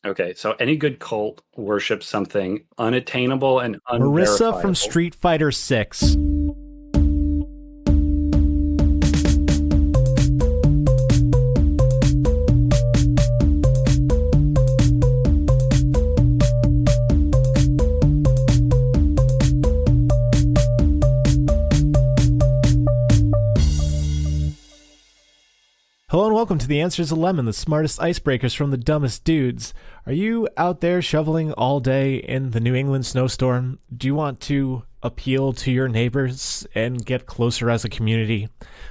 Okay, so any good cult worships something unattainable and Marisa from unverifiable. Street Fighter 6. Hello and welcome to the Answers of Lemon, the smartest icebreakers from the dumbest dudes. Are you out there shoveling all day in the New England snowstorm? Do you want to appeal to your neighbors and get closer as a community?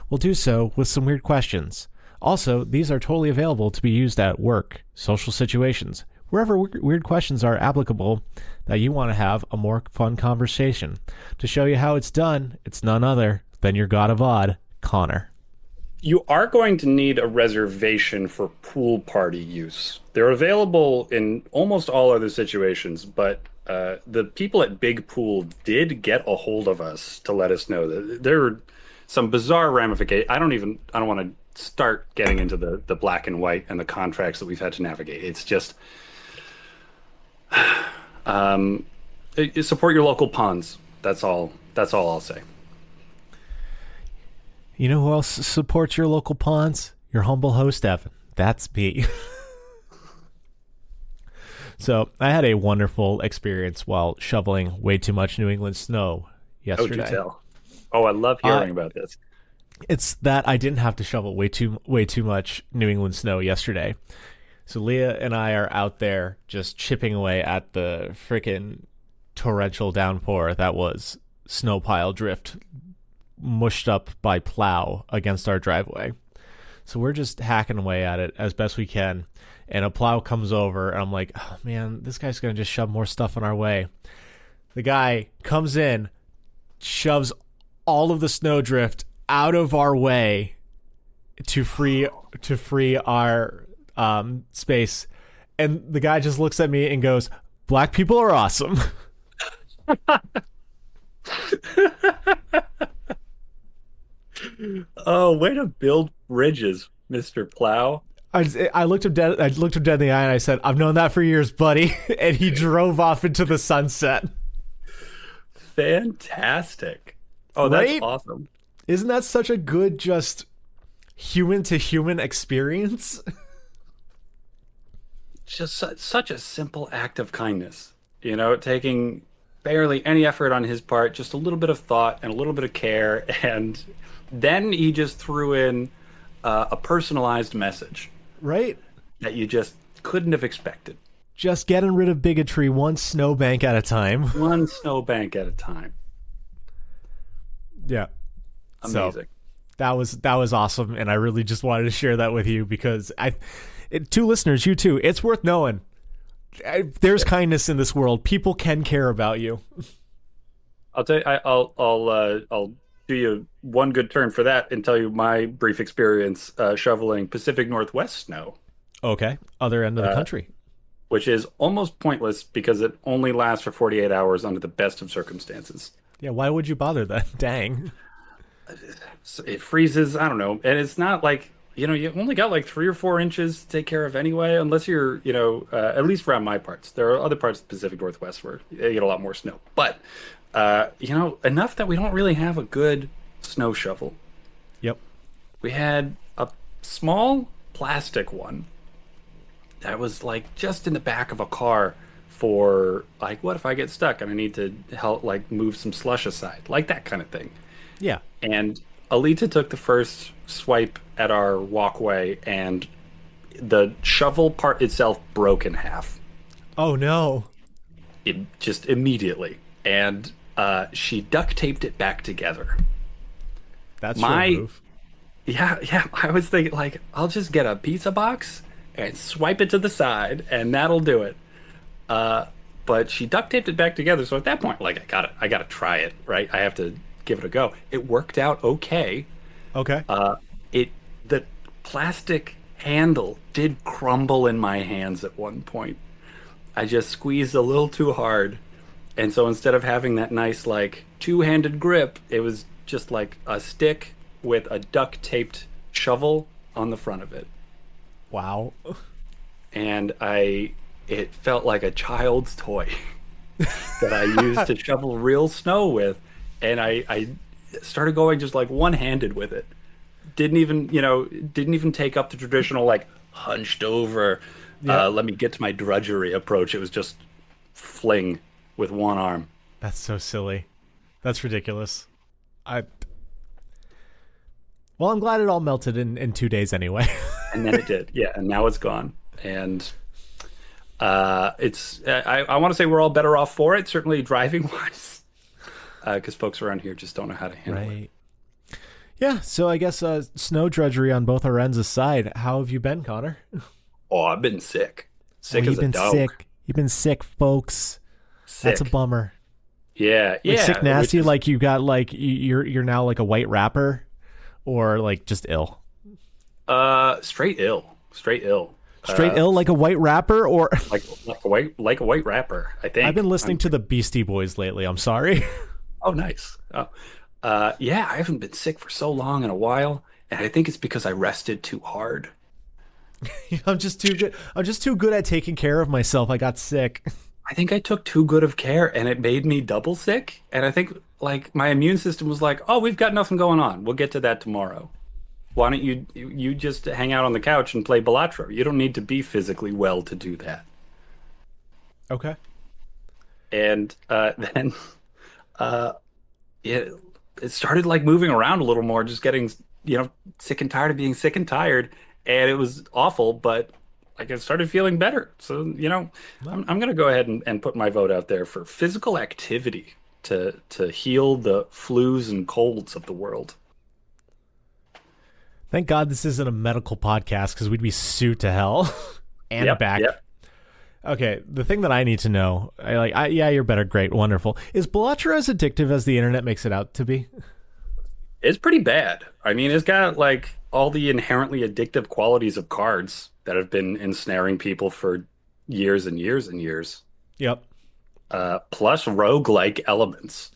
We'll do so with some weird questions. Also, these are totally available to be used at work, social situations, wherever weird questions are applicable that you want to have a more fun conversation. To show you how it's done, it's none other than your god of odd, Connor. You are going to need a reservation for pool party use. They're available in almost all other situations, but the people at Big Pool did get a hold of us to let us know that there are some bizarre ramifications. I don't want to start getting into the black and white and the contracts that we've had to navigate. It's just, support your local ponds. That's all. That's all I'll say. You know who else supports your local ponds? Your humble host, Evan. That's me. So I had a wonderful experience while shoveling way too much New England snow Oh, do yesterday. tell. Oh, I love hearing about this. It's that I didn't have to shovel way too much New England snow yesterday. So Leah and I are out there just chipping away at the freaking torrential downpour that was snow pile drift mushed up by plow against our driveway. So we're just hacking away at it as best we can. And a plow comes over, and I'm like, oh man, this guy's going to just shove more stuff in our way. The guy comes in, shoves all of the snowdrift out of our way to free our space. And the guy just looks at me and goes, "Black people are awesome." Oh, way to build bridges, Mr. Plow. I looked him dead. I looked him dead in the eye, and I said, "I've known that for years, buddy." And he drove off into the sunset. Fantastic. Oh, that's Right? awesome. Isn't that such a good, just human to human experience? Just such a simple act of kindness. Taking barely any effort on his part, just a little bit of thought and a little bit of care, and then he just threw in a personalized message Right? that you just couldn't have expected. Just getting rid of bigotry one snowbank at a time. One snowbank at a time. Yeah. So Amazing. that was awesome, and I really just wanted to share that with you because to listeners, you too. It's worth knowing. There's kindness in this world. People can care about you. I'll tell you, I'll do you one good turn for that and tell you my brief experience shoveling Pacific Northwest snow, Okay. Other end of the country. which is almost pointless because it only lasts for 48 hours under the best of circumstances. Yeah. Why would you bother then? Dang. So it freezes, I don't know, and it's not like, you only got like 3 or 4 inches to take care of anyway, unless you're, at least around my parts. There are other parts of the Pacific Northwest where they get a lot more snow, but enough that we don't really have a good snow shovel. Yep. We had a small plastic one that was like just in the back of a car for like, what if I get stuck and I need to help like move some slush aside, like that kind of thing. Yeah. And Alita took the first swipe at our walkway, and the shovel part itself broke in half. Oh no. It just immediately, and she duct taped it back together. That's My your move. Yeah, yeah. I was thinking like I'll just get a pizza box and swipe it to the side, and that'll do it. But she duct taped it back together. So at that point, like I gotta try it, right? I have to give it a go. It worked out okay. Okay. The plastic handle did crumble in my hands at one point. I just squeezed a little too hard, and so instead of having that nice like two-handed grip, it was just like a stick with a duct taped shovel on the front of it. Wow. And I it felt like a child's toy that I used to shovel real snow with, and I started going just like one-handed with it. Didn't even take up the traditional like hunched over, Yep. let me get to my drudgery approach. It was just fling with one arm. That's so silly. That's ridiculous. I Well, I'm glad it all melted in 2 days anyway. And then it did, yeah, and now it's gone. And it's I want to say we're all better off for it, certainly driving wise, because folks around here just don't know how to handle it. Right. Yeah, so I guess snow drudgery on both our ends aside, how have you been, Connor? Oh, I've been sick, sick Oh, as you've a been dog. sick. You've been sick, folks. That's a Sick. bummer. Yeah, Like yeah. sick Which nasty, is like you got like you're now like a white rapper, or like just ill. straight ill, straight ill. Straight ill like a white rapper, or Like a white rapper, I think. I've been listening to the Beastie Boys lately. I'm sorry. Oh, nice. Oh, yeah. I haven't been sick for so long in a while, and I think it's because I rested too hard. I'm just too good. I'm just too good at taking care of myself. I got sick. I think I took too good of care, and it made me double sick. And I think like my immune system was like, "Oh, we've got nothing going on. We'll get to that tomorrow. Why don't you just hang out on the couch and play Balatro? You don't need to be physically well to do that." Okay. And then uh, it it started like moving around a little more, just getting sick and tired of being sick and tired, and it was awful. But like I started feeling better, so I'm gonna go ahead and put my vote out there for physical activity to heal the flus and colds of the world. Thank God this isn't a medical podcast because we'd be sued to hell and Yep, back. yep. Okay, the thing that I need to know, yeah, you're better, great, wonderful. Is Balatro as addictive as the internet makes it out to be? It's pretty bad. I mean, it's got like all the inherently addictive qualities of cards that have been ensnaring people for years and years and years. Yep. Plus roguelike elements.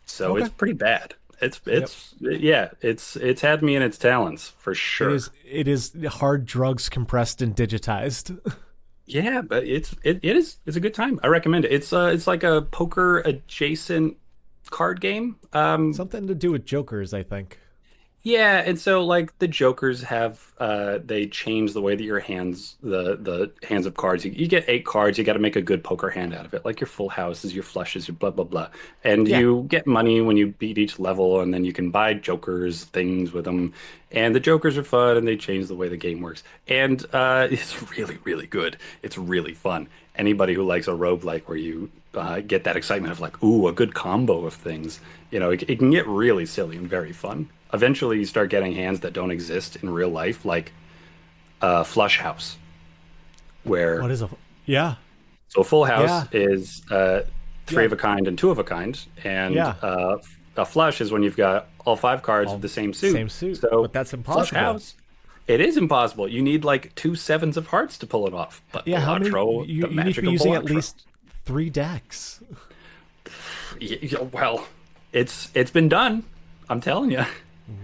So Okay. it's pretty bad. It's Yep. it's yeah, it's had me in its talons for It sure. is. It is hard drugs compressed and digitized. Yeah, but it's a good time. I recommend it. It's like a poker adjacent card game. Something to do with jokers, I think. Yeah, and so like the jokers have they change the way that your hands the hands of cards. You get 8 cards, you got to make a good poker hand out of it. Like your full houses, your flushes, your blah blah blah. And Yeah. you get money when you beat each level, and then you can buy jokers things with them. And the jokers are fun, and they change the way the game works. And it's really really good. It's really fun. Anybody who likes a roguelike where you get that excitement of like, ooh, a good combo of things. It can get really silly and very fun. Eventually, you start getting hands that don't exist in real life, like Flush House, where What is a? Yeah. so a full Yeah. house is three Yeah. of a kind and two of a kind, and Yeah. a flush is when you've got all 5 cards All of the same suit. same suit, So but that's Flush impossible. House, it is impossible. You need like 2 sevens of hearts to pull it off. But Yeah. How many? Balatro, You the need to magic be of using at Balatro. least 3 decks. Well, it's been done. I'm telling you.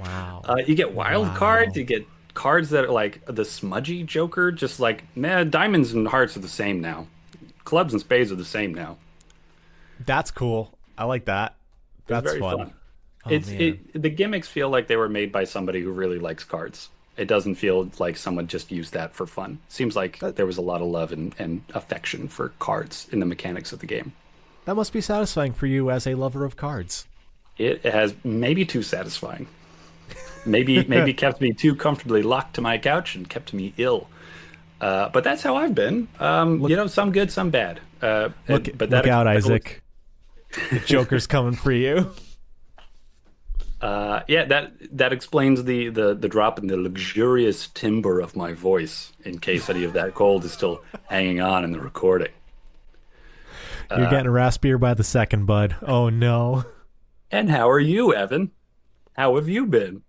Wow. You get wild Wow. cards. You get cards that are like the smudgy Joker. Just like, man, diamonds and hearts are the same now. Clubs and spades are the same now. That's cool. I like that. It's That's very fun. fun. Oh, It's man. the gimmicks feel like they were made by somebody who really likes cards. It doesn't feel like someone just used that for fun. Seems like there was a lot of love and affection for cards in the mechanics of the game. That must be satisfying for you as a lover of cards. It has maybe too satisfying. Maybe kept me too comfortably locked to my couch and kept me ill. But that's how I've been. Some good, some bad. Look, but look out, that- Isaac. The Joker's coming for you. Yeah, that explains the drop in the luxurious timbre of my voice. In case any of that cold is still hanging on in the recording. You're getting raspier by the second, bud. Oh no. And how are you, Evan? How have you been?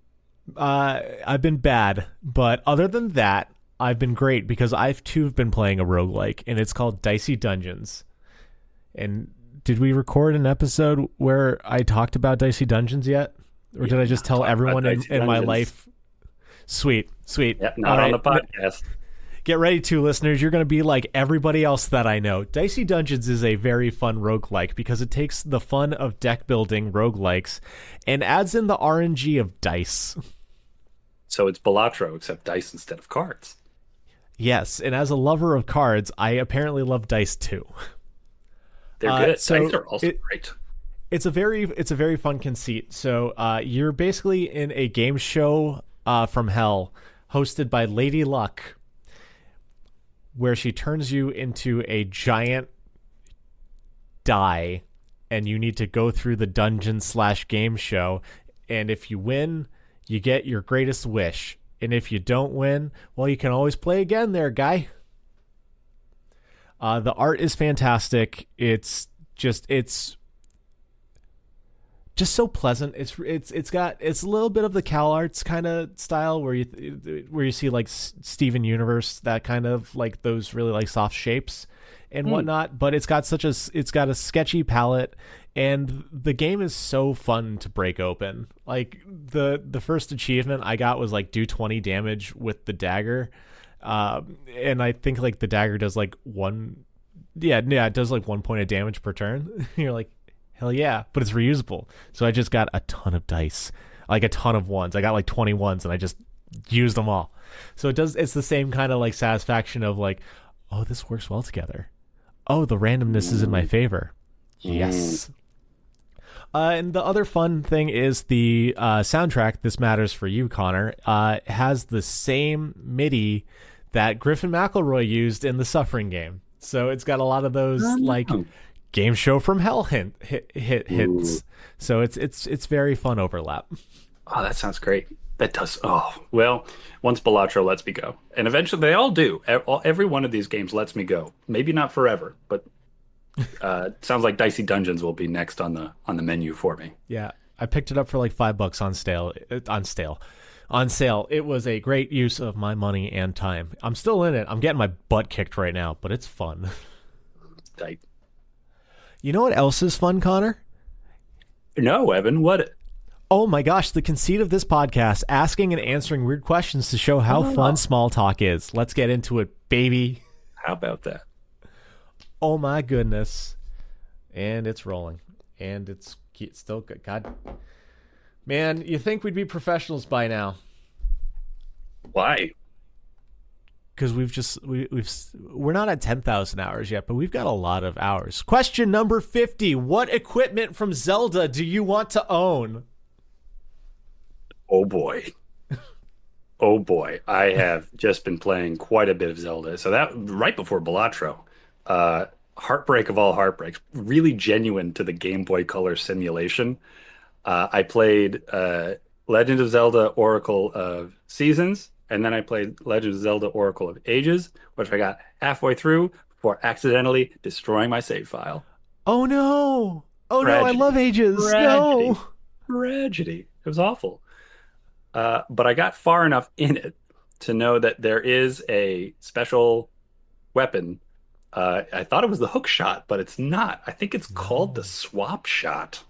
I've been bad, but other than that, I've been great because I've too been playing a roguelike, and it's called Dicey Dungeons. And did we record an episode where I talked about Dicey Dungeons yet? Or did I just tell talked about everyone in Dicey my Dungeons. life? Sweet. Yep, All not on right. the podcast. Get ready to, listeners. You're going to be like everybody else that I know. Dicey Dungeons is a very fun roguelike because it takes the fun of deck building roguelikes and adds in the RNG of dice. So it's Balatro, except dice instead of cards. Yes, and as a lover of cards, I apparently love dice too. They're good. So Dice are also great. It's a very fun conceit. So you're basically in a game show from hell hosted by Lady Luck, where she turns you into a giant die, and you need to go through the dungeon/game show. And if you win, you get your greatest wish. And if you don't win, well, you can always play again there, guy. The art is fantastic. It's just so pleasant. It's a little bit of the Cal Arts kind of style where you see like Steven Universe, that kind of like those really like soft shapes and whatnot. But it's got a sketchy palette, and the game is so fun to break open. Like the first achievement I got was like do 20 damage with the dagger, and I think like the dagger does like it does like 1 point of damage per turn. You're like, hell yeah, but it's reusable. So I just got a ton of dice, like a ton of ones. I got like 20 ones and I just used them all. So it's the same kind of like satisfaction of like, oh, this works well together. Oh, the randomness is in my favor. Yes. And the other fun thing is the soundtrack, This Matters for You, Connor, has the same MIDI that Griffin McElroy used in the Suffering game. So it's got a lot of those like game show from hell hits. So it's very fun overlap. Oh, that sounds great. That does. Oh, well, once Balatro lets me go, and eventually they all do. Every one of these games lets me go. Maybe not forever, but sounds like Dicey Dungeons will be next on the menu for me. Yeah, I picked it up for like $5 on sale. It was a great use of my money and time. I'm still in it. I'm getting my butt kicked right now, but it's fun. Tight. You know what else is fun, Connor? No, Evan, what? Oh my gosh, the conceit of this podcast, asking and answering weird questions to show how fun small talk is. Let's get into it, baby. How about that? Oh my goodness. And it's rolling. And it's still good. God. Man, you think we'd be professionals by now. Why? Because we're not at 10,000 hours yet, but we've got a lot of hours. Question number 50. What equipment from Zelda do you want to own? Oh boy. Oh boy. I have just been playing quite a bit of Zelda. So that right before Balatro. Heartbreak of all heartbreaks. Really genuine to the Game Boy Color simulation. I played Legend of Zelda Oracle of Seasons, and then I played Legend of Zelda Oracle of Ages, which I got halfway through before accidentally destroying my save file. Oh no! Oh Tragedy. No, I love Ages. Tragedy. No! Tragedy. It was awful. But I got far enough in it to know that there is a special weapon. I thought it was the hook shot, but it's not. I think it's called the swap shot.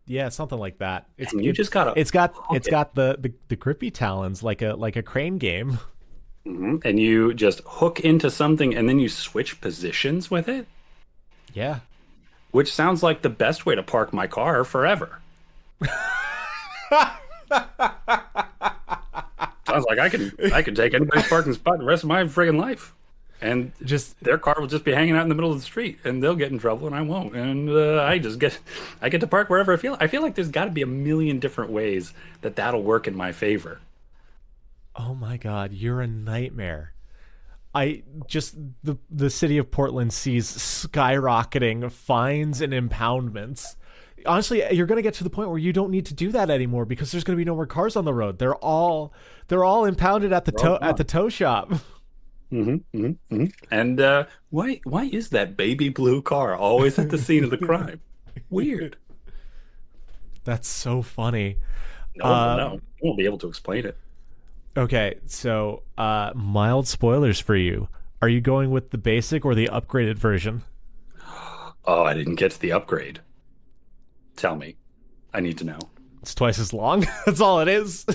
Yeah, something like that. It's got the grippy talons like a crane game. Mm-hmm. And you just hook into something and then you switch positions with it. Yeah. Which sounds like the best way to park my car forever. Sounds like I can take anybody's parking spot the rest of my friggin' life. And just their car will just be hanging out in the middle of the street, and they'll get in trouble, and I won't. And I get to park wherever I feel. I feel like there's got to be a million different ways that'll work in my favor. Oh my God, you're a nightmare. The city of Portland sees skyrocketing fines and impoundments. Honestly, you're going to get to the point where you don't need to do that anymore because there's going to be no more cars on the road. They're all impounded at the tow shop. Mm-hmm, mm-hmm, mm-hmm. And why is that baby blue car always at the scene of the crime? Weird. That's so funny. No, you won't be able to explain it. Okay, so mild spoilers for you. Are you going with the basic or the upgraded version? Oh, I didn't get to the upgrade. Tell me. I need to know. It's twice as long. That's all it is.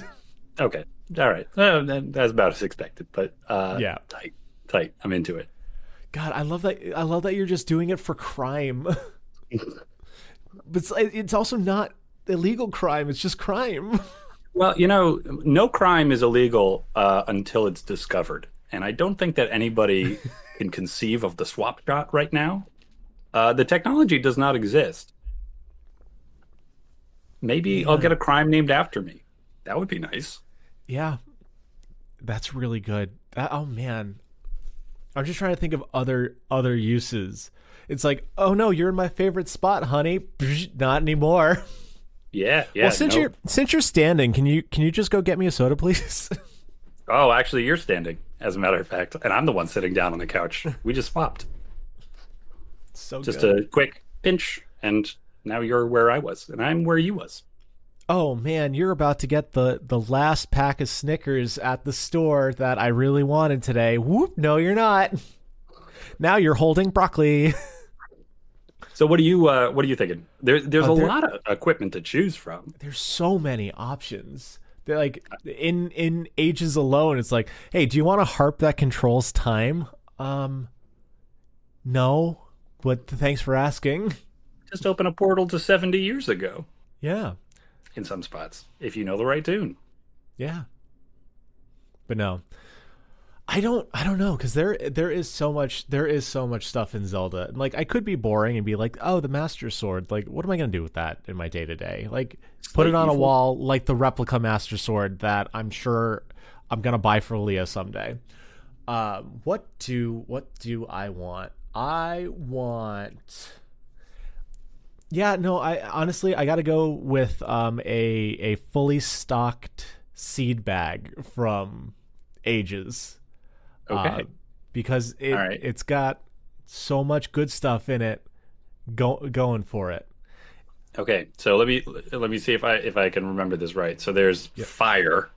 Okay. All right. That's about as expected, but Yeah. tight, tight. I'm into it. God, I love that. I love that you're just doing it for crime, but it's also not illegal crime. It's just crime. Well, no crime is illegal until it's discovered, and I don't think that anybody can conceive of the swap shot right now. The technology does not exist. Maybe I'll Yeah. get a crime named after me. That would be nice. Yeah, that's really good. Oh man, I'm just trying to think of other uses. It's like, oh no, you're in my favorite spot, honey. Not anymore. Yeah, Well, yeah. No. since you're standing, can you just go get me a soda, please? Oh, actually, you're standing, as a matter of fact, and I'm the one sitting down on the couch. We just swapped. So Just good. a quick pinch, and now you're where I was, and I'm where you was. Oh man, you're about to get the last pack of Snickers at the store that I really wanted today. Whoop, no you're not. Now you're holding broccoli. So what are you thinking? There's a There lot of equipment to choose from. there's so many options. They're like in ages alone, it's like, hey, do you want a harp that controls time? No. But thanks for asking. Just open a portal to 70 years ago Yeah. in some spots, if you know the right tune. Yeah. But no. I don't know, because there is so much stuff in Zelda. And like I could be boring and be like, oh, the Master Sword. Like, what am I gonna do with that in my day to day? Like put it Slight on a evil. wall like the replica Master Sword that I'm sure I'm gonna buy for Leah someday. What do I want? I want, yeah, no, I honestly I gotta go with a fully stocked seed bag from Ages. Okay. Because All right. it's got so much good stuff in it. Going for it. Okay. So let me see if I can remember this right. So there's Yep. fire.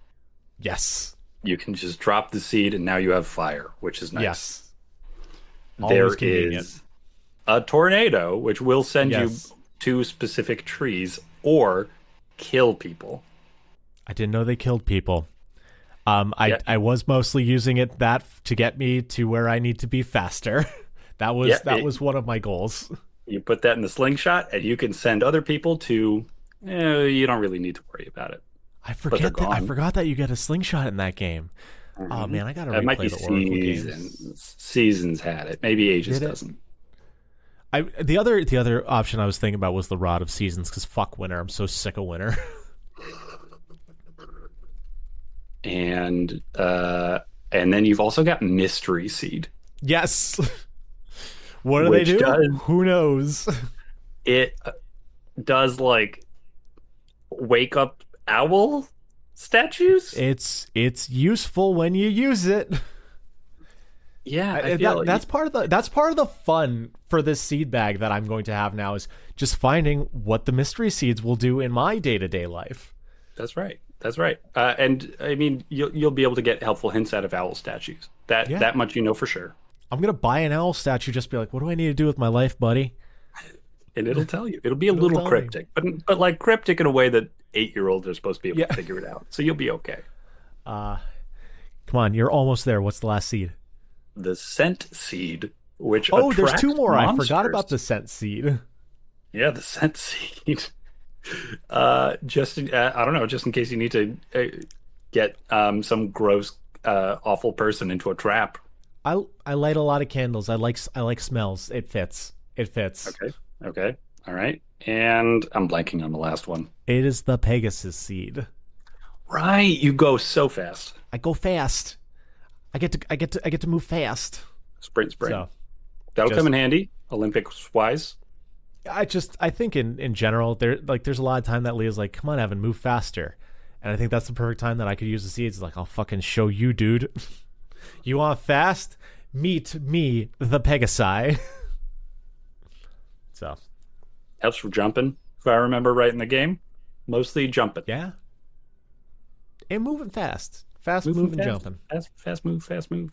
Yes. You can just drop the seed, and now you have fire, which is nice. Yes. There Always convenient. is a tornado, which will send you Yes. to specific trees or kill people. I didn't know they killed people. I Yeah. I was mostly using that to get me to where I need to be faster. That was Yeah, that was one of my goals. You put that in the slingshot, and you can send other people to. You don't really need to worry about it, but they're I gone. forgot that you get a slingshot in that game. Oh Mhm. man, I gotta It might be replay the Oracle games. seasons. Seasons had it. Maybe Ages Did it? doesn't. The other option I was thinking about was the Rod of Seasons, because fuck winter. I'm so sick of winter. And then you've also got Mystery Seed, Yes. What do they which do? does Who knows? it does like wake up owl statues. It's useful when you use it. Yeah, I feel That's part of the fun for this seed bag that I'm going to have now, is just finding what the mystery seeds will do in my day-to-day life. that's right. That's right. And I mean, you'll be able to get helpful hints out of owl statues. That Yeah. that much you know for sure. I'm gonna buy an owl statue, just be like, what do I need to do with my life, buddy? And it'll tell you. It'll be a It'll little tell me. cryptic, but like cryptic in a way that 8-year-olds are supposed to be able Yeah. to figure it out. So you'll be okay. Come on, you're almost there. What's the last seed? The scent seed, which Oh, there's attracts two more. I forgot monsters. about the scent seed. Yeah, the scent seed. I don't know, just in case you need to get some gross, awful person into a trap. I light a lot of candles. I like smells. It fits. It fits. Okay. Okay. All right. And I'm blanking on the last one. It is the Pegasus seed. Right. You go so fast. I go fast. I get to move fast. Sprint. So That'll just- come in handy, Olympics wise. I think in general there's a lot of time that Leah's like, come on, Evan, move faster. And I think that's the perfect time that I could use the seeds. Like, I'll fucking show you, dude. You want fast? Meet me, the Pegasi. So Helps for jumping, if I remember right in the game. Mostly jumping. yeah. And moving fast. Fast Moving moving, fast. jumping. Fast move, fast move.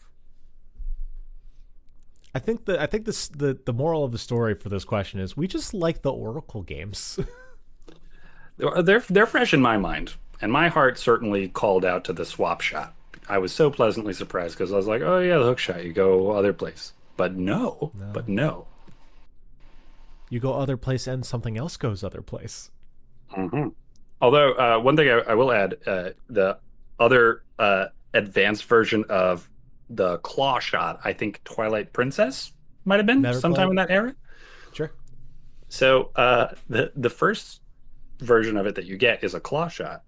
I think the moral of the story for this question is we just like the Oracle games. They're fresh in my mind And my heart certainly called out to the swap shot. I was so pleasantly surprised because I was like, oh yeah, the hook shot, you go other place. But No. no. You go other place and something else goes other place. Hmm. Although one thing I will add, the other advanced version of the claw shot, I think Twilight Princess might have been Never sometime played. in that era. Sure. So the first version of it that you get is a claw shot,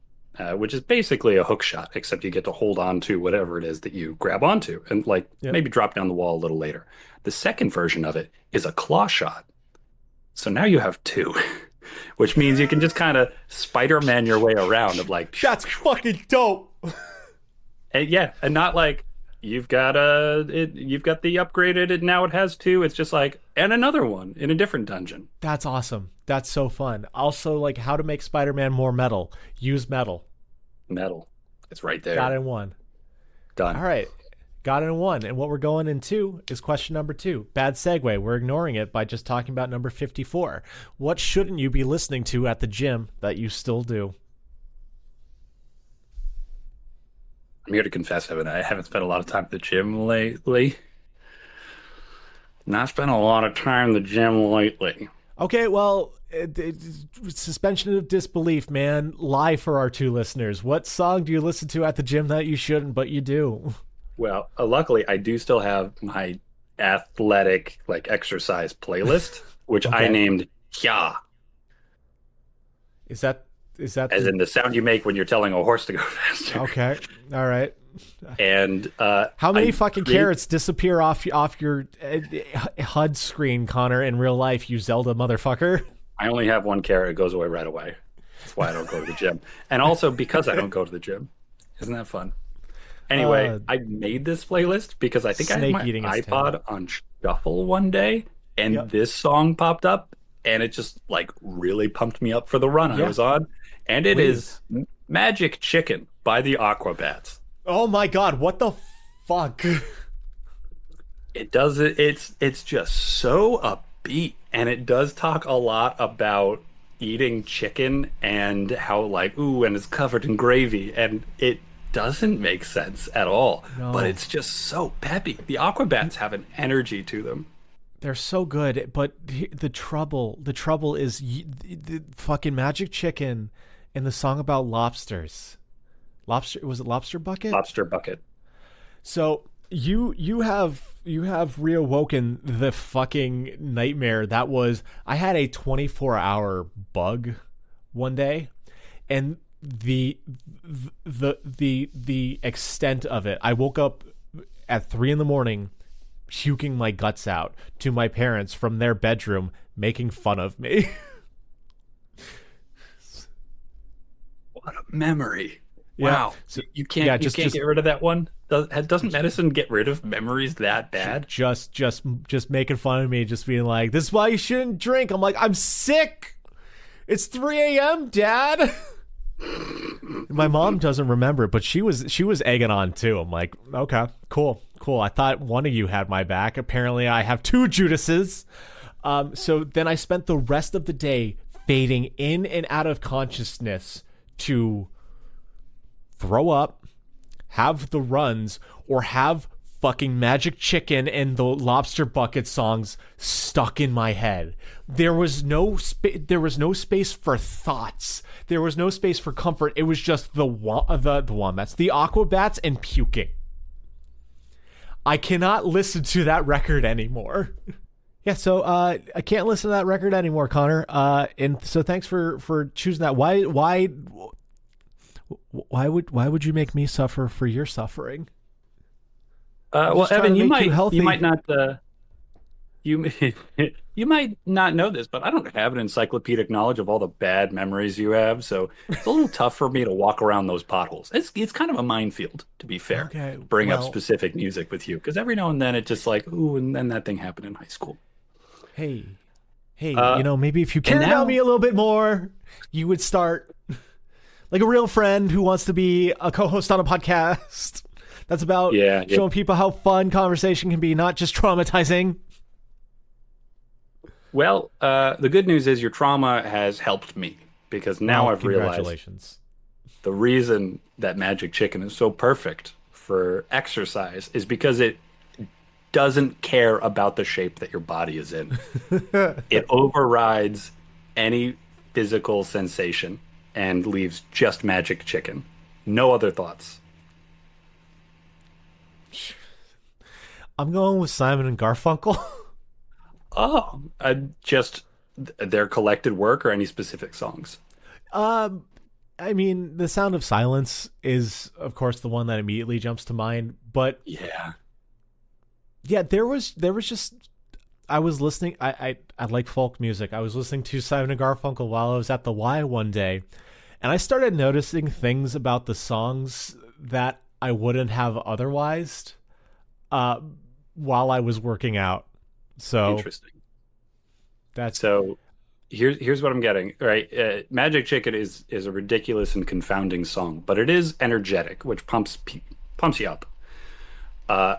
which is basically a hook shot, except you get to hold on to whatever it is that you grab onto and like Yep. maybe drop down the wall a little later. The second version of it is a claw shot. So now you have two, which means you can just kind of Spider-Man your way around of like, That's fucking dope. and yeah, and not like you've got the upgraded and now it has two. It's just like and another one in a different dungeon. That's awesome. That's so fun. Also, like how to make Spider-Man more metal. Use metal. Metal. It's right there. Got it in one. Done. All right. Got it in one. And what we're going into is question number 2. Bad segue. We're ignoring it by just talking about number 54. What shouldn't you be listening to at the gym that you still do? I'm here to confess, Evan. I haven't spent a lot of time at the gym lately. Not spent a lot of time in the gym lately. Okay, well, suspension of disbelief, man. Lie for our 2 listeners. What song do you listen to at the gym that you shouldn't, but you do? Well, luckily, I do still have my athletic like exercise playlist, which I Okay. named "Yeah," Is that as in the sound you make when you're telling a horse to go faster. okay? All right. And How many I fucking create- carrots disappear off your HUD screen, Connor, in real life, you Zelda motherfucker? I only have one carrot; it goes away right away. That's why I don't go to the gym, and also because I don't go to the gym. Isn't that fun? Anyway, I made this playlist because I think I had Snake my eating his iPod on shuffle one day, and Yep. this song popped up, and it just like really pumped me up for the run I Yeah. was on. And it Please. is Magic Chicken by the Aquabats. Oh my god, what the fuck? It does it. It's just so upbeat, and it does talk a lot about eating chicken and how like ooh, and it's covered in gravy, and it doesn't make sense at all. No. But it's just so peppy. The Aquabats have an energy to them. They're so good, but the trouble is the fucking Magic Chicken and the song about lobsters. Lobster, was it Lobster Bucket? Lobster bucket. So you have reawoken the fucking nightmare that was. I had a 24-hour bug one day, and the extent of it. I woke up at 3 a.m. puking my guts out to my parents from their bedroom, making fun of me. What a memory. Yeah. Wow. So- You can't yeah, you just- can't get rid of that one? Doesn't medicine get rid of memories that bad? just making fun of me, just being like, "This is why you shouldn't drink." I'm like, "I'm sick. It's 3 a.m., Dad." My mom doesn't remember it, but she was egging on too. I'm like, "Okay, cool. I thought one of you had my back. Apparently, I have 2 Judases." So then I spent the rest of the day fading in and out of consciousness to throw up, have the runs, or have fucking Magic Chicken and the Lobster Bucket songs stuck in my head. There was no space for thoughts. There was no space for comfort. It was just the wombats, the Aquabats, and puking. I cannot listen to that record anymore. Yeah, so I can't listen to that record anymore, Connor. And so thanks for choosing that. Why would you make me suffer for your suffering? Well, just trying Evan, to make you healthy. you might not you you might not know this, but I don't have an encyclopedic knowledge of all the bad memories you have, so it's a little tough for me to walk around those potholes. It's kind of a minefield, to be fair. Okay, Bring up well- specific music with you because every now and then it's just like, ooh, and then that thing happened in high school. Hey, Uh, maybe if you cared now- about me a little bit more, you would start like a real friend who wants to be a co-host on a podcast. That's about Yeah. showing people how fun conversation can be, not just traumatizing. Well, the good news is your trauma has helped me because now Well, I've realized congratulations. the reason that Magic Chicken is so perfect for exercise is because it doesn't care about the shape that your body is in. It overrides any physical sensation and leaves just Magic Chicken. No other thoughts. I'm going with Simon and Garfunkel. Oh, just their collected work or any specific songs? um, I mean, The Sound of Silence is, of course, the one that immediately jumps to mind. But Yeah. yeah, there was just I was listening. I like folk music. I was listening to Simon and Garfunkel while I was at the Y one day, and I started noticing things about the songs that I wouldn't have otherwise. Uh, while I was working out. So Interesting. that's So here's what I'm getting. Right, Magic Chicken is a ridiculous and confounding song, but it is energetic, which pumps you up. Uh,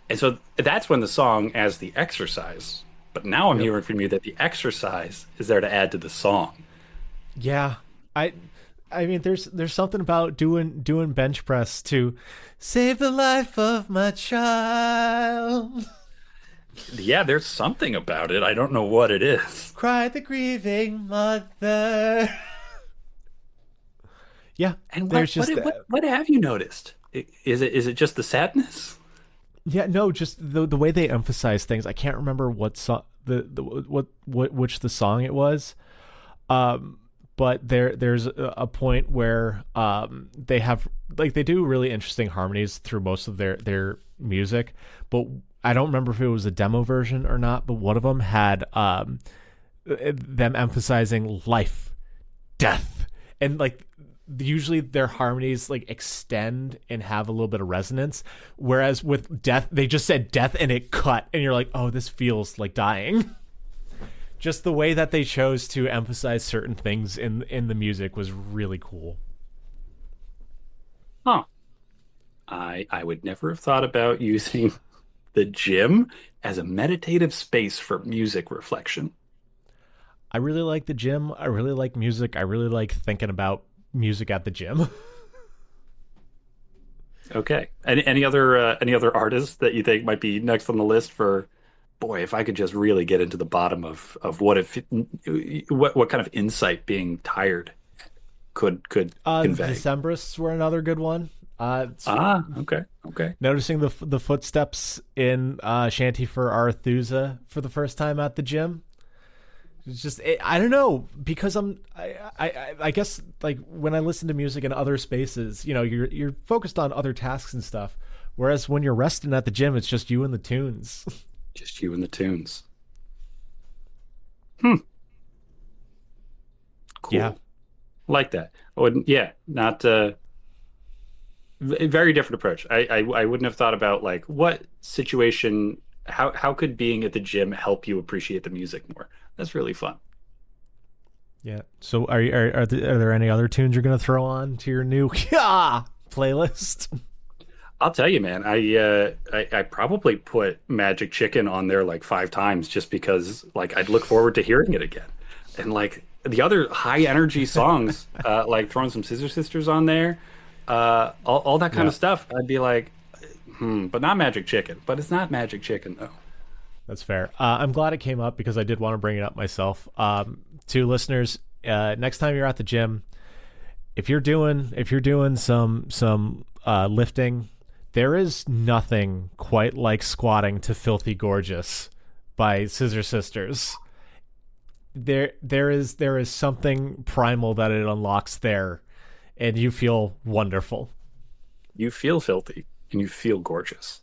and so that's when the song as the exercise. But now I'm yep. hearing from you that the exercise is there to add to the song. Yeah. I I mean there's something about doing bench press to save the life of my child. Yeah, there's something about it. I don't know what it is. Cried the grieving mother. Yeah, And there's what just what have you noticed? Is it just the sadness? yeah, no, just the way they emphasize things. I can't remember what the what which the song it was. Um but there's a point where they have like they do really interesting harmonies through most of their music, but I don't remember if it was a demo version or not, but one of them had them emphasizing life, death, and like usually their harmonies like extend and have a little bit of resonance, whereas with death they just said death and it cut and you're like, oh, this feels like dying. Just the way that they chose to emphasize certain things in the music was really cool. Huh. I would never have thought about using the gym as a meditative space for music reflection. I really like the gym. I really like music. I really like thinking about music at the gym. Okay. Any other artists that you think might be next on the list for, boy, if I could just really get into the bottom of what kind of insight being tired could The convey. Decemberists were another good one. Okay. Okay. Noticing the footsteps in Shanty for Arethusa for the first time at the gym. It's just I don't know because I guess like when I listen to music in other spaces, you know, you're focused on other tasks and stuff. Whereas when you're resting at the gym, it's just you and the tunes. Just you and the tunes. Hmm. Yeah. Cool. Like that. Yeah, not very different approach. I wouldn't have thought about like what situation how could being at the gym help you appreciate the music more? That's really fun. Yeah. So are there any other tunes you're gonna throw on to your new playlist? I'll tell you, man. I probably put Magic Chicken on there like 5 times just because like I'd look forward to hearing it again. And like the other high energy songs, like throwing some Scissor Sisters on there, all that kind Yeah. of stuff. I'd be like, but not Magic Chicken. But it's not Magic Chicken though. That's fair. I'm glad it came up because I did want to bring it up myself. To listeners, next time you're at the gym, if you're doing some lifting, there is nothing quite like squatting to Filthy Gorgeous by Scissor Sisters. There is something primal that it unlocks there, and you feel wonderful. You feel filthy and you feel gorgeous.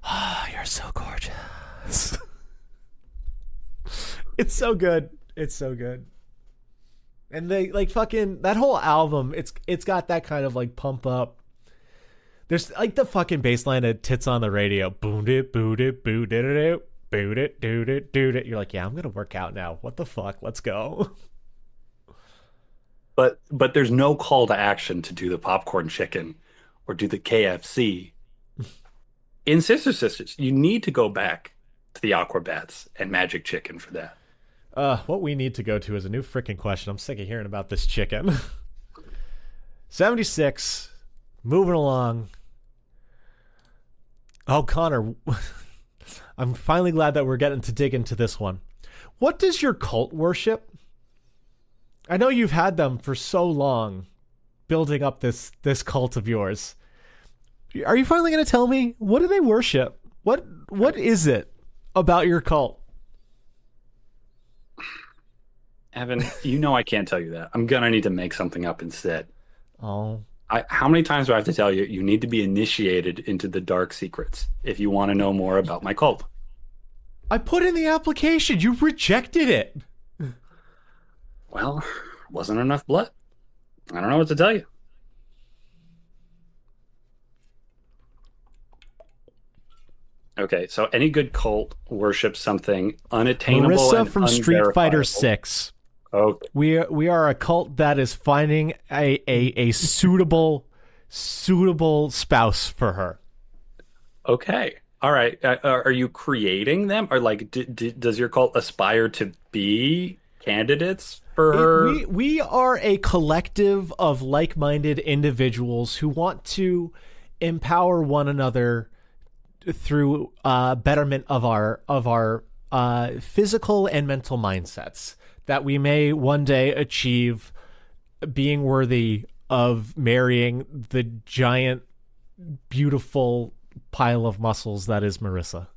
Oh, you're so gorgeous. It's so good. It's so good. And they like fucking that whole album, it's got that kind of like pump up. There's like the fucking bass line of Tits on the Radio. Boom it, boot it, boot it, boot it, doot it, doot it. You're like, yeah, I'm gonna work out now. What the fuck? Let's go. But there's no call to action to do the popcorn chicken or do the KFC. In Sister Sisters, you need to go back to the Aquabats and Magic Chicken for that. What we need to go to is a new freaking question. I'm sick of hearing about this chicken. 76. Moving along. Oh, Connor, I'm finally glad that we're getting to dig into this one. What does your cult worship? I know you've had them for so long, building up this cult of yours. Are you finally going to tell me? What do they worship? What is it about your cult? Evan, you know I can't tell you that. I'm gonna need to make something up instead. Oh, How many times do I have to tell you? You need to be initiated into the dark secrets if you want to know more about my cult. I put in the application. You rejected it. Well, wasn't enough blood. I don't know what to tell you. Okay, so any good cult worships something unattainable Marisa and from Street Fighter unverifiable. 6. Okay. We are a cult that is finding a suitable spouse for her. Okay. All right. Are you creating them, or like, does your cult aspire to be candidates for her? We are a collective of like-minded individuals who want to empower one another through betterment of our physical and mental mindsets, that we may one day achieve being worthy of marrying the giant, beautiful pile of muscles that is Marisa.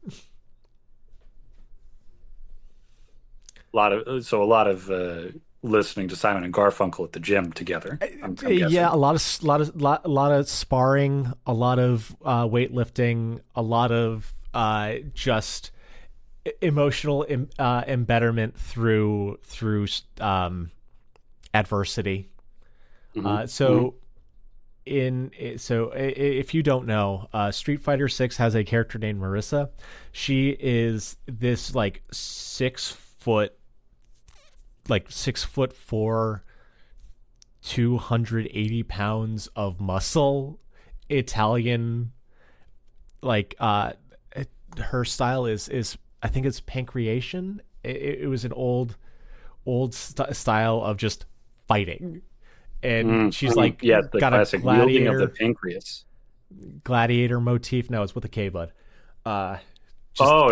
A lot of listening to Simon and Garfunkel at the gym together. I'm guessing. Yeah, a lot of sparring, a lot of weightlifting, a lot of just emotional embetterment through adversity. So if you don't know, Street Fighter 6 has a character named Marisa. She is this like 6'4", 280 pounds of muscle Italian. Like her style is I think it's pancreation. It was an old style of just fighting. And she's like, yeah, the got classic a gladiator, wielding of the pancreas. gladiator motif. No, it's with a K, bud. Just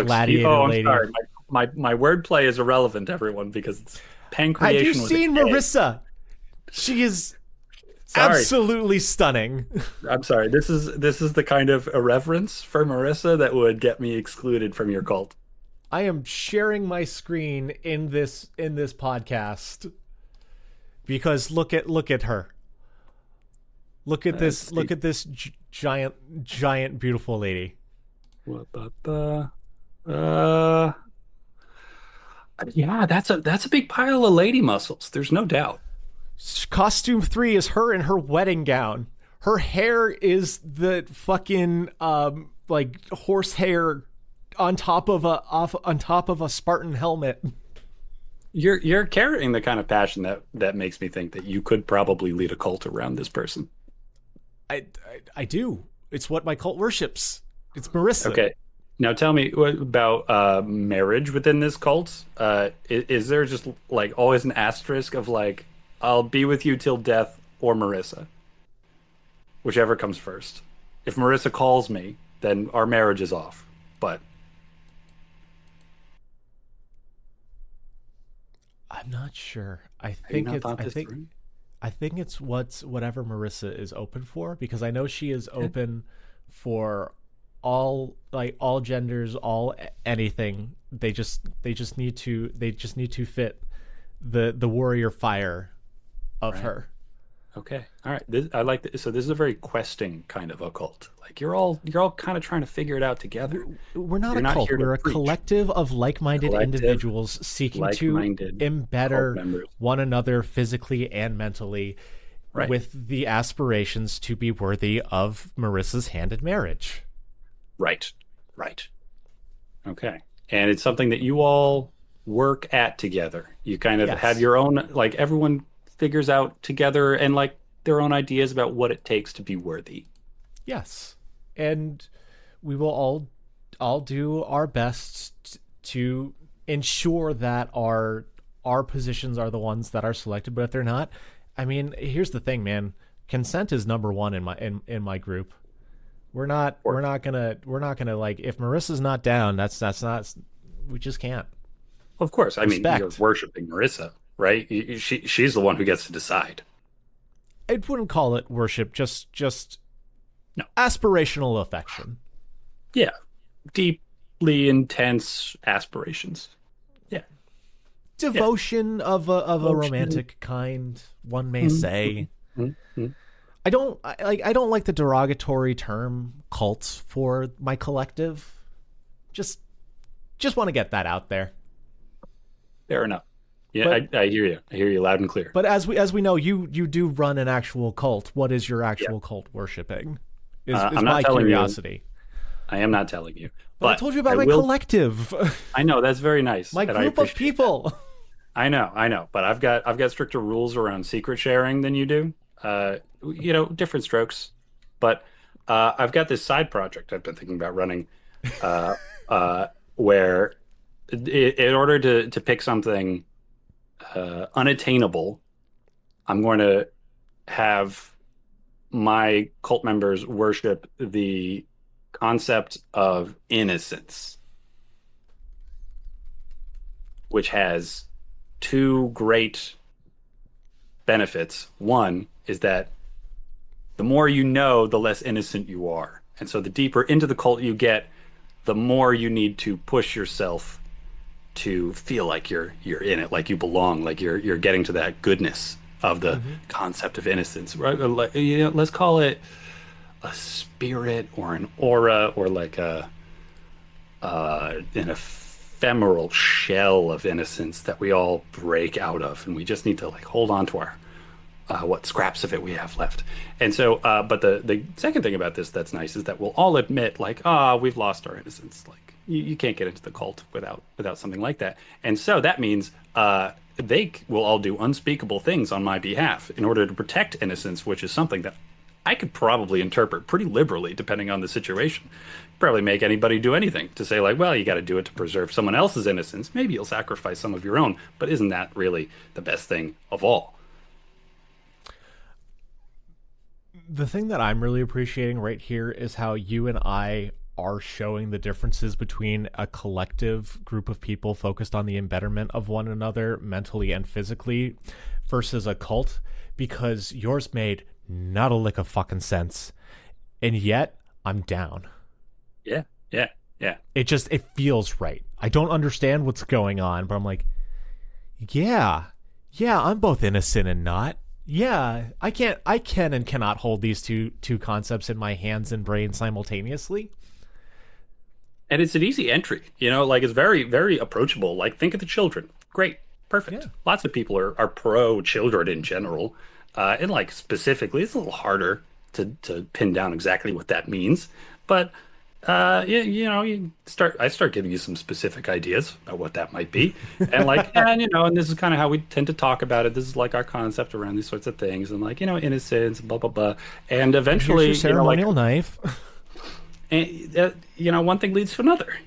Gladiator I'm lady. sorry. My wordplay is irrelevant, everyone, because it's pancreation. Have you with a seen K. Marisa? She is Sorry. absolutely stunning. I'm sorry. This is the kind of irreverence for Marisa that would get me excluded from your cult. I am sharing my screen in this podcast because look at her. Look at this giant beautiful lady. What about yeah, that's a big pile of lady muscles. There's no doubt. Costume 3 is her in her wedding gown. Her hair is the fucking like horsehair on top of a Spartan helmet. You're carrying the kind of passion that makes me think that you could probably lead a cult around this person. I do. It's what my cult worships. It's Marisa. Okay. Now tell me what about marriage within this cult. Is there just like always an asterisk of like, I'll be with you till death or Marisa? Whichever comes first. If Marisa calls me, then our marriage is off. But I'm not sure. I think it's whatever Marisa is open for, because I know she is open for all genders, all anything. They just need to fit the warrior fire of right. her. Okay. All right. I like this. So this is a very questing kind of a cult. Like you're all kind of trying to figure it out together. We're not You're a not cult. here to We're a preach. collective of like-minded individuals seeking to like-minded embetter cult members. one another physically and mentally, Right. with the aspirations to be worthy of Marissa's hand in marriage. Right. Okay. And it's something that you all work at together. You kind of Yes. have your own, like everyone figures out together and like their own ideas about what it takes to be worthy. Yes. And we will all do our best to ensure that our positions are the ones that are selected. But if they're not, I mean, here's the thing, man. Consent is number one in my group. We're not gonna like, if Marissa's not down, that's not, we just can't. Of course. I mean, Respect. you're worshiping Marissa, right? She's the one who gets to decide. I wouldn't call it worship, just No. aspirational affection. Yeah. Deeply intense aspirations. Yeah. Devotion of a Devotion. romantic kind, one may say. Mm-hmm. I don't like the derogatory term cults for my collective. Just want to get that out there. Fair enough. Yeah, But- I hear you. I hear you loud and clear. But as we know, you do run an actual cult. What is your actual cult worshiping? Is I'm not my telling you. curiosity. I am not telling you. But I told you about my collective. I know, that's very nice. My and I group of appreciate people. that. I know. But I've got stricter rules around secret sharing than you do. Different strokes. But I've got this side project I've been thinking about running, where in order to pick something unattainable, I'm going to have my cult members worship the concept of innocence, which has two great benefits. One is that the more you know, the less innocent you are. And so the deeper into the cult you get, the more you need to push yourself to feel like you're in it, like you belong, like you're getting to that goodness of the concept of innocence. Right? Let's call it a spirit or an aura, or like an ephemeral shell of innocence that we all break out of, and we just need to like hold on to our what scraps of it we have left. And so, but the second thing about this that's nice is that we'll all admit, like, we've lost our innocence. Like, you can't get into the cult without something like that. And so that means they will all do unspeakable things on my behalf in order to protect innocence, which is something that I could probably interpret pretty liberally depending on the situation. Probably make anybody do anything to say, like, well, you got to do it to preserve someone else's innocence. Maybe you'll sacrifice some of your own, but isn't that really the best thing of all? The thing that I'm really appreciating right here is how you and I are showing the differences between a collective group of people focused on the embetterment of one another mentally and physically versus a cult, because yours made not a lick of fucking sense. And yet I'm down. Yeah. It feels right. I don't understand what's going on, but I'm like, yeah, I'm both innocent and not. Yeah, I can and cannot hold these two concepts in my hands and brain simultaneously. And it's an easy entry, like it's very, very approachable. Like, think of the children. Great. Perfect. Yeah. Lots of people are pro children in general. And like specifically, it's a little harder to pin down exactly what that means. But I start giving you some specific ideas about what that might be. And like, and this is kind of how we tend to talk about it. This is like our concept around these sorts of things, and like, innocence, blah, blah, blah. And eventually, here's your ceremonial knife. And, one thing leads to another,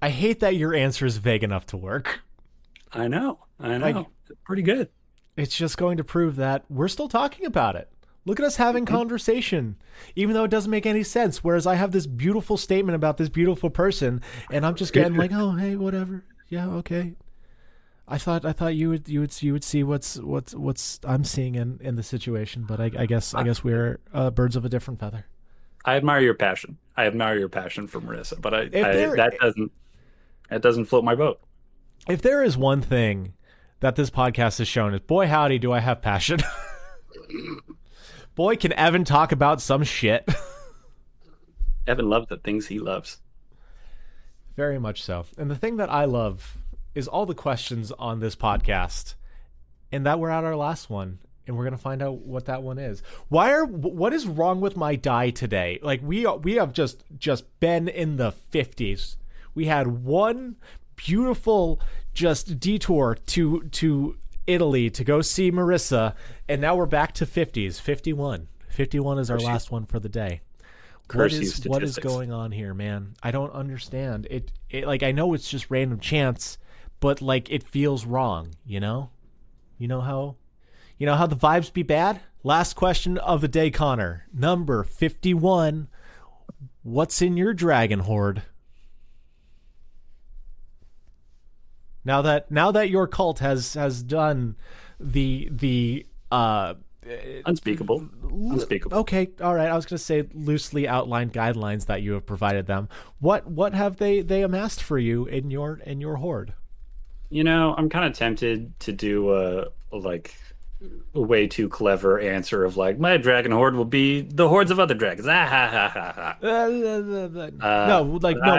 I hate that your answer is vague enough to work. I know. Like, pretty good. It's just going to prove that we're still talking about it. Look at us having conversation, even though it doesn't make any sense. Whereas I have this beautiful statement about this beautiful person, and I'm just getting like, oh, hey, whatever. Yeah, okay. I thought you would see what's I'm seeing in the situation, but I guess we're birds of a different feather. I admire your passion. For Marissa, but that doesn't float my boat. If there is one thing that this podcast has shown, is boy howdy do I have passion. Boy, can Evan talk about some shit. Evan loves the things he loves. Very much so. And the thing that I love is all the questions on this podcast, and that we're at our last one, and we're going to find out what that one is. What is wrong with my die today? Like, we have just been in the 50s. We had one beautiful just detour to Italy to go see Marissa, and now we're back to 50s. 51 is our last one for the day. What is going on here, man? I don't understand it. Like, I know it's just random chance, but like it feels wrong, You know how the vibes be bad? Last question of the day, Connor. Number 51. What's in your dragon hoard? Now that your cult has done the Unspeakable. Okay, all right. I was going to say loosely outlined guidelines that you have provided them. What have they amassed for you in your hoard? I'm kind of tempted to do a way too clever answer of like my dragon horde will be the hordes of other dragons. Ah, ha, ha, ha, ha. No.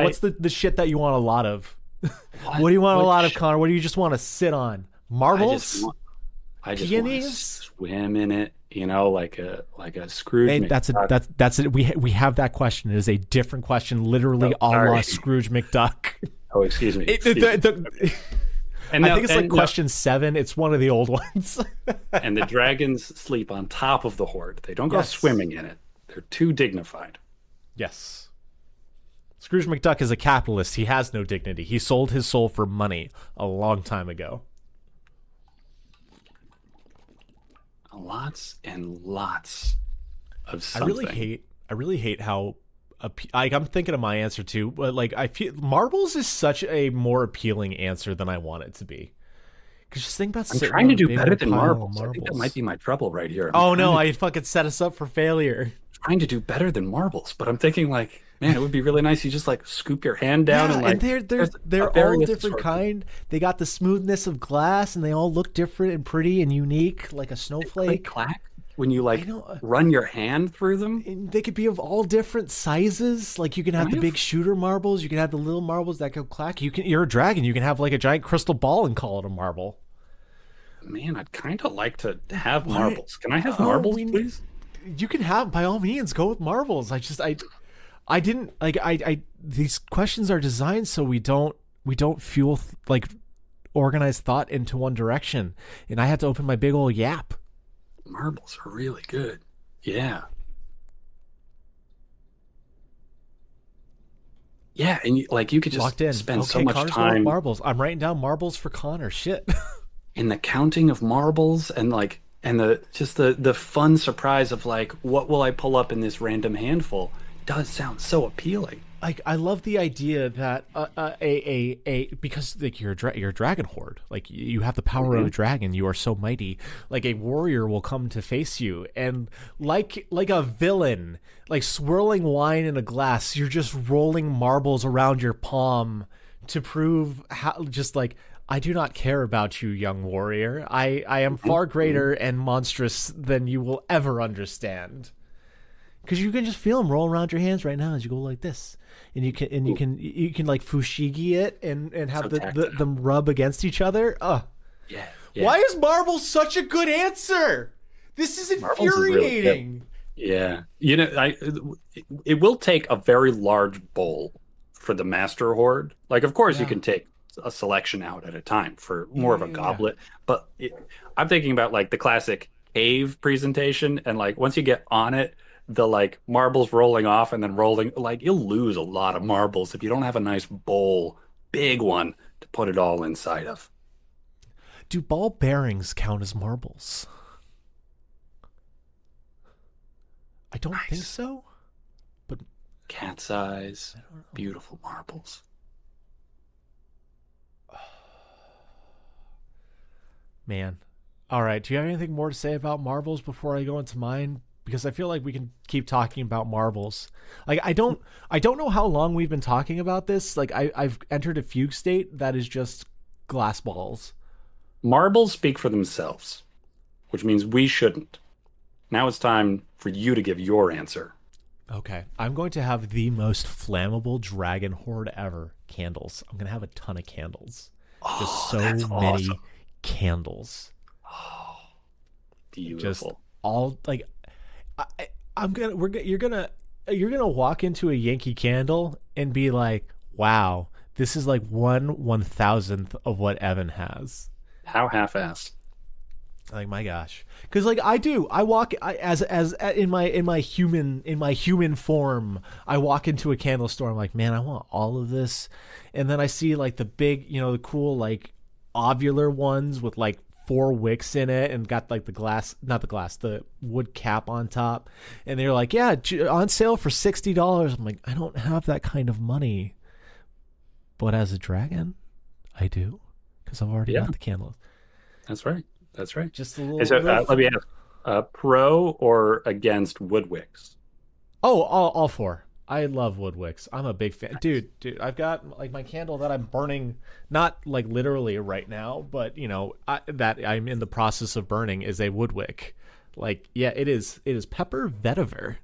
What's the shit that you want a lot of? What do you want a lot of, Connor? What do you just want to sit on? Marbles? I just want to swim in it, like a Scrooge. Hey, that's it. We have that question. It is a different question, literally a la Scrooge McDuck. Oh, excuse me. I think it's like question 7. It's one of the old ones. And the dragons sleep on top of the horde. They don't go swimming in it. They're too dignified. Yes. Scrooge McDuck is a capitalist. He has no dignity. He sold his soul for money a long time ago. Lots and lots of something. I really hate how I'm thinking of my answer too, but like I feel marbles is such a more appealing answer than I want it to be. Because just think about I'm trying to do better than marbles. I think that might be my trouble right here. I fucking set us up for failure. Trying to do better than marbles, but I'm thinking like, man, it would be really nice. You just like scoop your hand down and like. And they're all different kind. They got the smoothness of glass, and they all look different and pretty and unique, like a snowflake. Clack when you like run your hand through them. And they could be of all different sizes. Like you can have the big shooter marbles. You can have the little marbles that go clack. You're a dragon. You can have like a giant crystal ball and call it a marble. Man, I'd kind of like to have marbles. Can I have marbles, please? You can have, by all means, go with marbles. I didn't like these questions are designed so we don't fuel like organized thought into one direction, and I had to open my big old yap. Marbles are really good. Yeah, and you could just spend so much Connor's time marbles. I'm writing down marbles for Connor. Shit. In the counting of marbles and the fun surprise of like, what will I pull up in this random handful? Does sound so appealing. I love the idea that because like you're a dragon horde, like you have the power of a dragon, you are so mighty. Like a warrior will come to face you, and like a villain, like swirling wine in a glass, you're just rolling marbles around your palm to prove how just like. I do not care about you, young warrior. I am far greater and monstrous than you will ever understand. Because you can just feel them roll around your hands right now as you go like this, and you can like fushigi it and have them rub against each other. Yeah. Why is marbles such a good answer? This is infuriating. Yeah, it will take a very large bowl for the master horde. Like, of course, you can take a selection out at a time for more of a goblet, but I'm thinking about like the classic cave presentation, and like once you get on it, the like marbles rolling off and then rolling, like you'll lose a lot of marbles if you don't have a nice bowl, big one to put it all inside of. Do ball bearings count as marbles? I don't think so, but cat's eyes, beautiful marbles. Man. All right. Do you have anything more to say about marbles before I go into mine? Because I feel like we can keep talking about marbles. Like I don't know how long we've been talking about this. Like I've entered a fugue state that is just glass balls. Marbles speak for themselves, which means we shouldn't. Now it's time for you to give your answer. Okay. I'm going to have the most flammable dragon horde ever. Candles. I'm going to have a ton of candles. Just so many awesome. Candles. Oh, beautiful. Just all like you're gonna walk into a Yankee Candle and be like, wow, this is like 1/1000th of what Evan has. How half-assed. Like, my gosh, because like I walk as in my human form. I walk into a candle store. I'm like, man, I want all of this, and then I see like the big, the cool like ovular ones with like 4 wicks in it and got like the glass, not the glass, the wood cap on top. And they're like, yeah, on sale for $60. I'm like, I don't have that kind of money. But as a dragon, I do. Because I've already got the candles. That's right. That's right. Just a little. And so, let me ask: pro or against woodwicks? Oh, all four. I love wood wicks. I'm a big fan, dude. I've got like my candle that I'm burning, not like literally right now, but that I'm in the process of burning is a wood wick. Like, yeah, it is. It is pepper vetiver.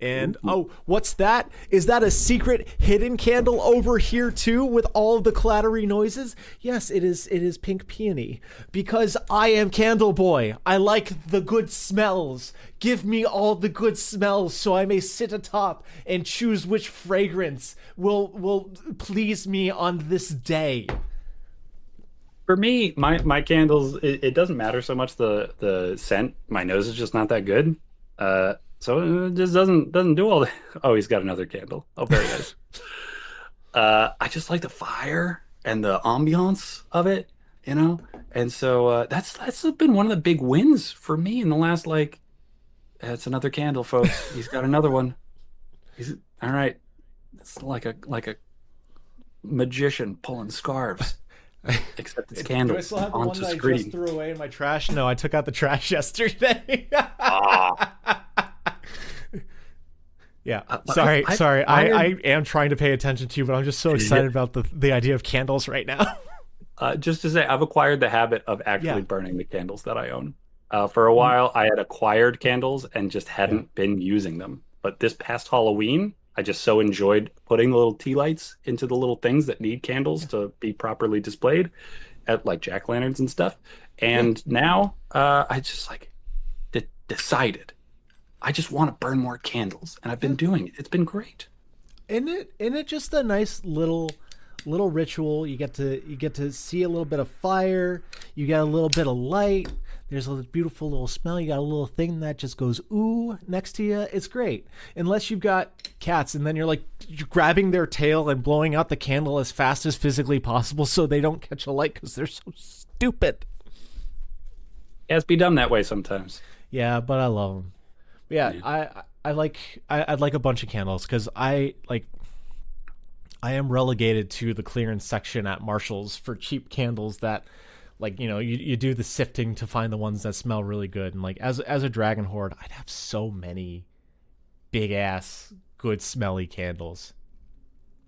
And oh, what's that? Is that a secret hidden candle over here too with all of the clattery noises? Yes, it is. It is pink peony because I am Candle Boy. I like the good smells. Give me all the good smells so I may sit atop and choose which fragrance will please me on this day. For me, my candles, it doesn't matter so much the scent. My nose is just not that good. So it just doesn't do all that. Oh, he's got another candle. Oh, very nice. I just like the fire and the ambiance of it, And so that's been one of the big wins for me in the last that's another candle, folks. He's got another one. He's all right. It's like a magician pulling scarves. Except it's candles. Do I still have the onto one that screen. I just threw away in my trash? No, I took out the trash yesterday. Yeah, sorry. I am trying to pay attention to you, but I'm just so excited about the idea of candles right now. Just to say, I've acquired the habit of actually burning the candles that I own. For a while, I had acquired candles and just hadn't been using them. But this past Halloween, I just so enjoyed putting the little tea lights into the little things that need candles to be properly displayed at like jack-o'-lanterns and stuff. And now I just decided I just want to burn more candles, and I've been doing it. It's been great. Isn't it just a nice little ritual? You get to see a little bit of fire. You get a little bit of light. There's a beautiful little smell. You got a little thing that just goes ooh next to you. It's great. Unless you've got cats, and then you're grabbing their tail and blowing out the candle as fast as physically possible so they don't catch a light because they're so stupid. It has to be done that way sometimes. Yeah, but I love them. Yeah, I'd like a bunch of candles because I am relegated to the clearance section at Marshall's for cheap candles that you do the sifting to find the ones that smell really good. And as a dragon hoard, I'd have so many big ass good smelly candles.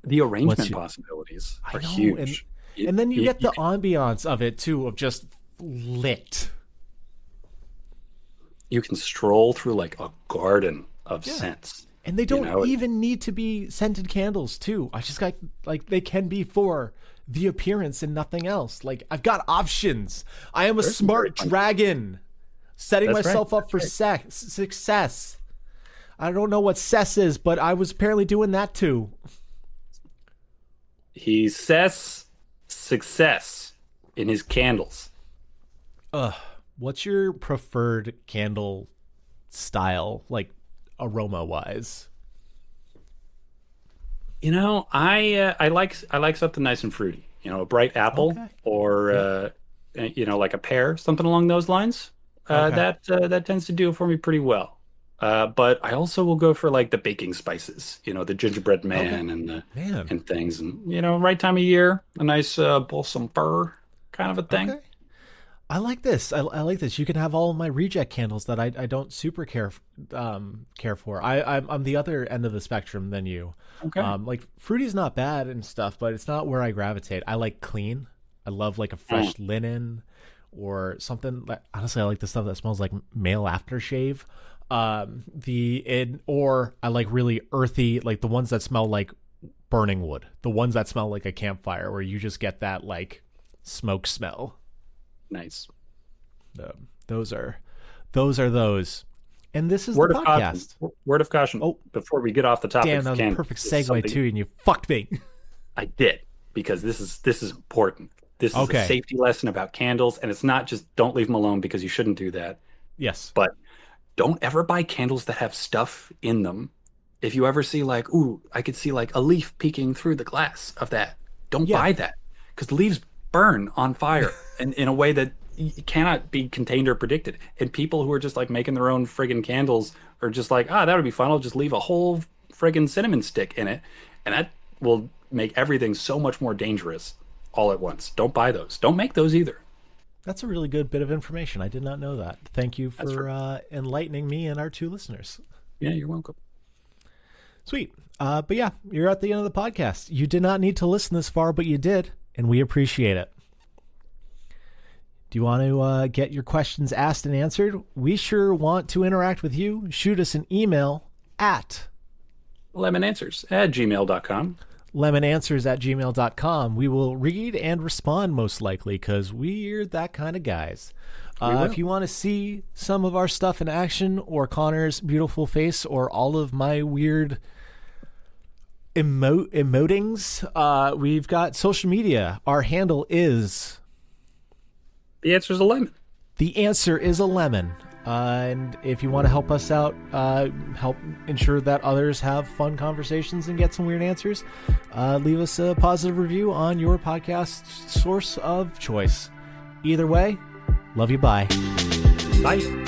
The arrangement possibilities are huge. And then you get the ambiance of it too, of just lit. You can stroll through like a garden of scents. And they don't even need to be scented candles too. I just got they can be for the appearance and nothing else. I've got options. I am a smart dragon setting myself up for success. I don't know what cess is, but I was apparently doing that too. He says success in his candles. What's your preferred candle style, aroma-wise? I like something nice and fruity. A bright apple or like a pear, something along those lines. That tends to do it for me pretty well. But I also will go for the baking spices. The gingerbread man and things, and right time of year, a nice balsam fir kind of a thing. Okay. I like this. I like this. You can have all of my reject candles that I don't super care for. I'm the other end of the spectrum than you. Okay. Fruity's not bad and stuff, but it's not where I gravitate. I like clean. I love a fresh linen or something. Honestly, I like the stuff that smells like male aftershave. Or I like really earthy, the ones that smell like burning wood. The ones that smell like a campfire, where you just get that smoke smell. Nice. Those are those. And this is Word the of podcast. Caution. Word of caution. Oh, before we get off the topic, damn, that was a perfect segue too, and you fucked me. I did, because this is important. This is a safety lesson about candles, and it's not just don't leave them alone, because you shouldn't do that. Yes. But don't ever buy candles that have stuff in them. If you ever see I could see a leaf peeking through the glass of that, don't buy that, because the leaves burn on fire in a way that cannot be contained or predicted. And people who are just like making their own friggin' candles are just like, that would be fun. I'll just leave a whole friggin' cinnamon stick in it. And that will make everything so much more dangerous all at once. Don't buy those. Don't make those either. That's a really good bit of information. I did not know that. Thank you for enlightening me and our 2 listeners. Yeah, you're welcome. Sweet. But yeah, you're at the end of the podcast. You did not need to listen this far, but you did, and we appreciate it. Do you want to get your questions asked and answered? We sure want to interact with you. Shoot us an email at lemonanswers@gmail.com. lemonanswers@gmail.com. We will read and respond most likely because we're that kind of guys. If you want to see some of our stuff in action, or Connor's beautiful face, or all of my weird emotings, we've got social media. Our handle is... The answer is a lemon. The answer is a lemon. And if you want to help us out, help ensure that others have fun conversations and get some weird answers, leave us a positive review on your podcast source of choice. Either way, love you. Bye. Bye.